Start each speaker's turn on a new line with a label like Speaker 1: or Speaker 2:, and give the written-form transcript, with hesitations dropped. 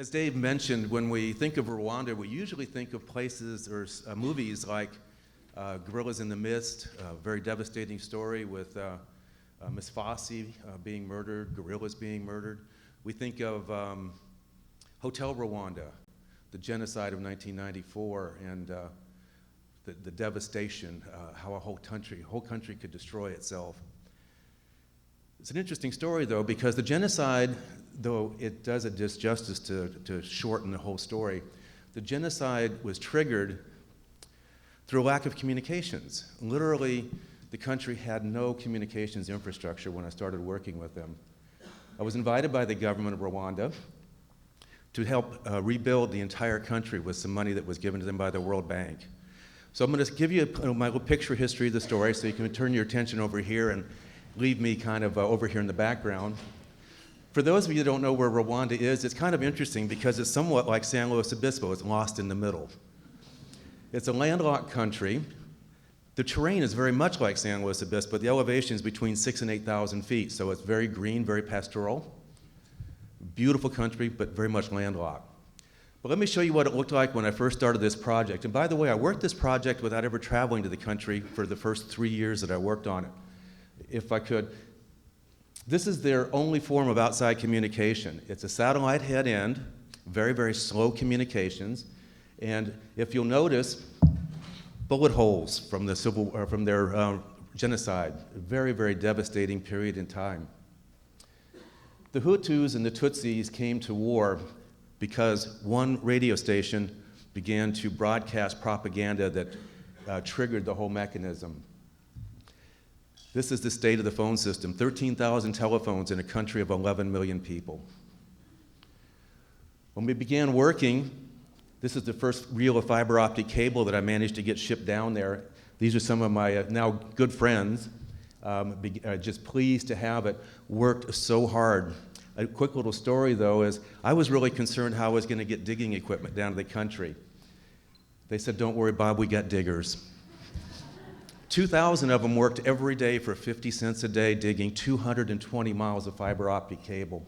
Speaker 1: As Dave mentioned, when we think of Rwanda, we usually think of places or movies like Gorillas in the Mist, a very devastating story with Miss Fossey being murdered, gorillas being murdered. We think of Hotel Rwanda, the genocide of 1994, and the devastation, how a whole country could destroy itself. It's an interesting story, though, because the genocide, though it does a disjustice to shorten the whole story, the genocide was triggered through a lack of communications. Literally, the country had no communications infrastructure when I started working with them. I was invited by the government of Rwanda to help rebuild the entire country with some money that was given to them by the World Bank. So I'm going to give you my little picture history of the story so you can turn your attention over here and leave me kind of over here in the background. For those of you who don't know where Rwanda is, it's kind of interesting because it's somewhat like San Luis Obispo. It's lost in the middle. It's a landlocked country. The terrain is very much like San Luis Obispo. The elevation is between 6,000 and 8,000 feet, so it's very green, very pastoral. Beautiful country, but very much landlocked. But let me show you what it looked like when I first started this project. And by the way, I worked this project without ever traveling to the country for the first 3 years that I worked on it. If I could, this is their only form of outside communication. It's a satellite head end, very, very slow communications. And if you'll notice, bullet holes from their genocide, a very, very devastating period in time. The Hutus and the Tutsis came to war because one radio station began to broadcast propaganda that triggered the whole mechanism. This is the state of the phone system, 13,000 telephones in a country of 11 million people. When we began working, this is the first reel of fiber optic cable that I managed to get shipped down there. These are some of my now good friends. Just pleased to have it. Worked so hard. A quick little story, though, is I was really concerned how I was going to get digging equipment down to the country. They said, "Don't worry, Bob, we got diggers." 2,000 of them worked every day for 50 cents a day digging 220 miles of fiber optic cable.